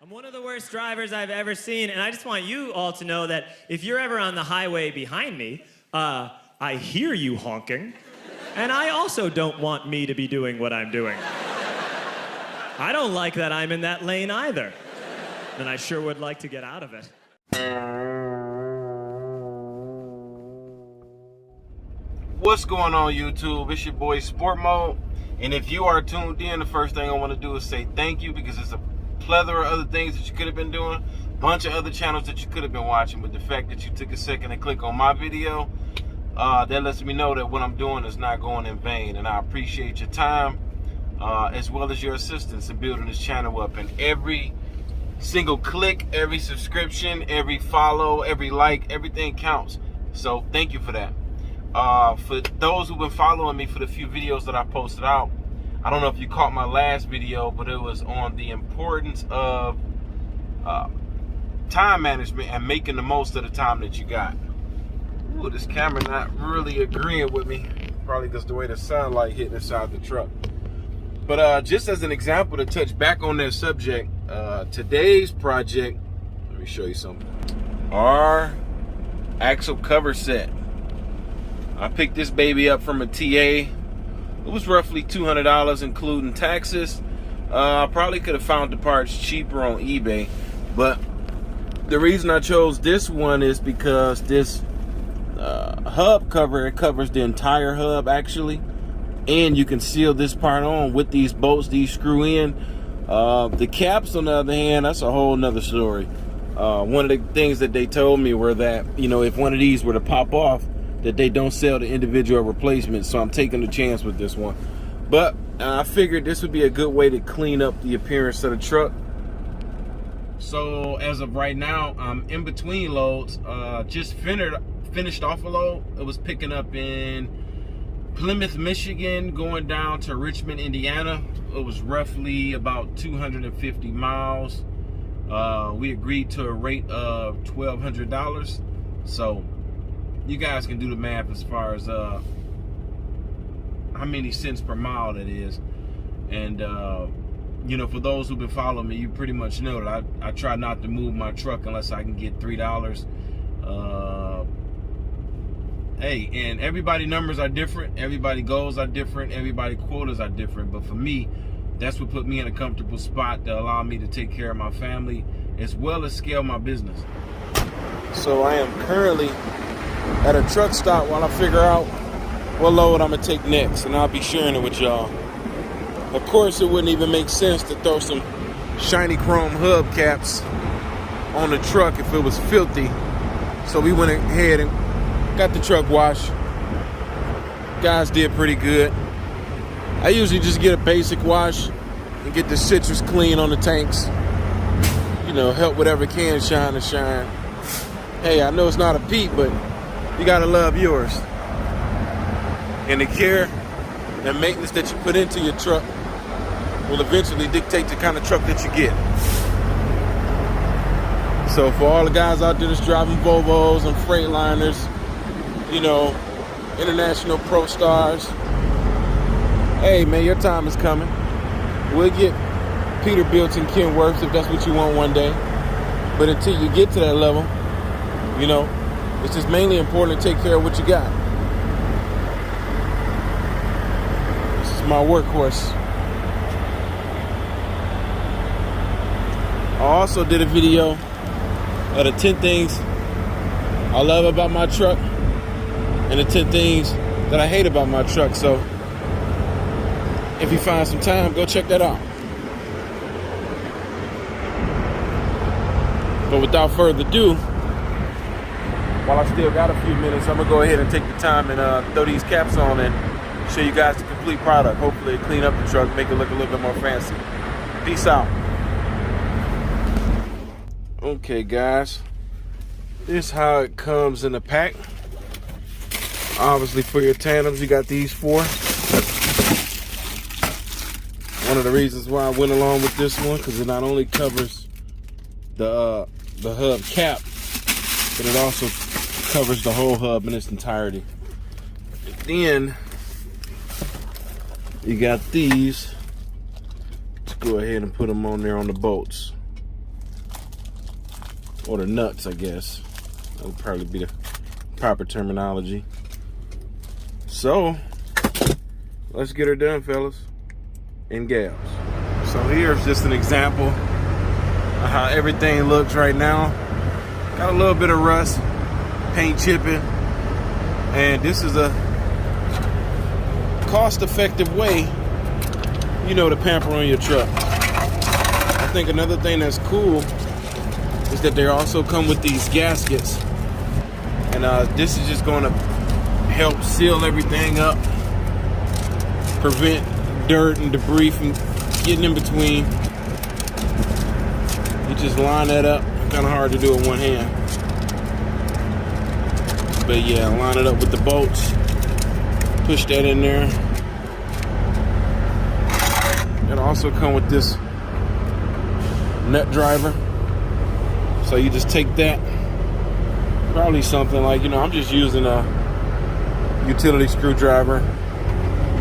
I'm one of the worst drivers I've ever seen, and I just want you all to know that if you're ever on the highway behind me, I hear you honking, and I also don't want me to be doing what I'm doing. I don't like that I'm in that lane either, and I sure would like to get out of it. What's going on, YouTube? It's your boy Sport Mode, and if you are tuned in, the first thing I want to do is say thank you, because it's a plethora of other things that you could have been doing, a bunch of other channels that you could have been watching, but the fact that you took a second to click on my video, that lets me know that what I'm doing is not going in vain, and I appreciate your time as well as your assistance in building this channel up. And every single click, every subscription, every follow, every like, everything counts. So thank you for that. For those who've been following me for the few videos that I posted out, I don't know if you caught my last video, but it was on the importance of time management and making the most of the time that you got. Ooh, this camera not really agreeing with me, probably because the way the sunlight hitting inside the truck. But just as an example to touch back on that subject, today's project, let me show you something. Our axle cover set. I picked this baby up from a TA. It was roughly $200 including taxes. I probably could have found the parts cheaper on eBay, but the reason I chose this one is because this hub cover, it covers the entire hub actually, and you can seal this part on with these bolts these screw in. The caps, on the other hand, that's a whole nother story. One of the things that they told me were that, you know, if one of these were to pop off, that they don't sell the individual replacements, so I'm taking a chance with this one. But I figured this would be a good way to clean up the appearance of the truck. So as of right now, I'm in between loads. Just finished off a load. It was picking up in Plymouth, Michigan, going down to Richmond, Indiana. It was roughly about 250 miles. We agreed to a rate of $1,200. So you guys can do the math as far as how many cents per mile that is. And you know, for those who've been following me, you pretty much know that I try not to move my truck unless I can get $3. Hey, and everybody numbers are different, everybody goals are different, everybody quotas are different, but for me, that's what put me in a comfortable spot to allow me to take care of my family as well as scale my business. So I am currently at a truck stop while I figure out what load I'm gonna take next, and I'll be sharing it with y'all. Of course, it wouldn't even make sense to throw some shiny chrome hub caps on the truck if it was filthy. So we went ahead and got the truck washed. Guys did pretty good. I usually just get a basic wash and get the citrus clean on the tanks. You know, help whatever can shine to shine. Hey, I know it's not a Pete, but you gotta love yours. And the care and maintenance that you put into your truck will eventually dictate the kind of truck that you get. So for all the guys out there that's driving Volvos and Freightliners, you know, International Pro Stars, hey man, your time is coming. We'll get Peterbilt and Kenworths if that's what you want one day. But until you get to that level, you know, it's just mainly important to take care of what you got. This is my workhorse. I also did a video of the 10 things I love about my truck and the 10 things that I hate about my truck. So if you find some time, go check that out. But without further ado, while I still got a few minutes, I'm gonna go ahead and take the time and throw these caps on and show you guys the complete product. Hopefully clean up the truck, make it look a little bit more fancy. Peace out. Okay guys, this is how it comes in the pack. Obviously for your tandems, you got these four. One of the reasons why I went along with this one, because it not only covers the hub cap, but it also covers the whole hub in its entirety. And then you got these. Let's go ahead and put them on there on the bolts. or the nuts, I guess. That would probably be the proper terminology. So, let's get her done, fellas and gals. So here's just an example of how everything looks right now. Got a little bit of rust, paint chipping, and this is a cost-effective way, you know, to pamper on your truck. I think another thing that's cool is that they also come with these gaskets, and this is just going to help seal everything up, prevent dirt and debris from getting in between. You just line that up. Kind of hard to do with one hand, but yeah, line it up with the bolts, push that in there. It'll also come with this nut driver, so you just take that, probably something like, you know, I'm just using a utility screwdriver.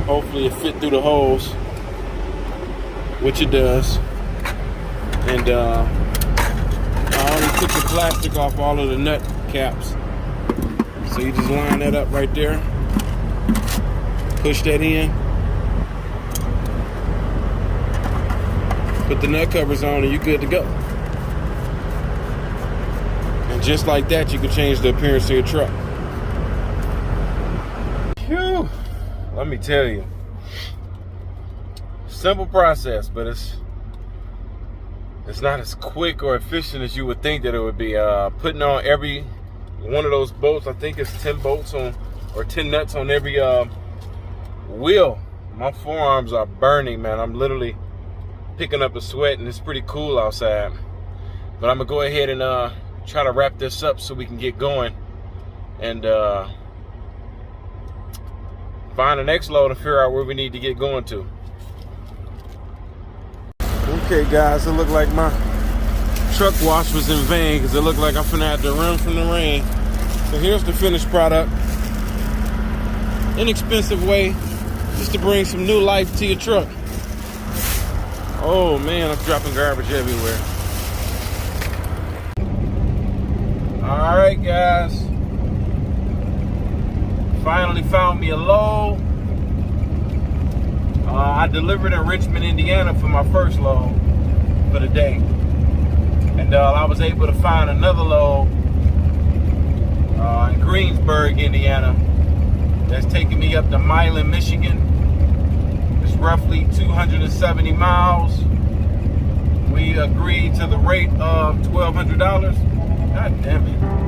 Hopefully it fit through the holes, which it does. And I already took the plastic off all of the nut caps, so you just line that up right there, push that in, put the nut covers on, and you're good to go. And just like that, you can change the appearance of your truck. Phew. Let me tell you, simple process, but it's not as quick or efficient as you would think that it would be. Putting on every one of those bolts, I think it's 10 bolts on, or 10 nuts on every wheel. My forearms are burning, man. I'm literally picking up a sweat, and it's pretty cool outside. But I'm gonna go ahead and try to wrap this up so we can get going and find the next load and figure out where we need to get going to. Okay, guys, it looked like my truck wash was in vain because it looked like I'm finna have to run from the rain. So here's the finished product. Inexpensive way just to bring some new life to your truck. Oh man, I'm dropping garbage everywhere. All right, guys. Finally found me a load. I delivered in Richmond, Indiana for my first load for the day. And I was able to find another load in Greensburg, Indiana, that's taking me up to Milan, Michigan. It's roughly 270 miles. We agreed to the rate of $1,200. God damn it.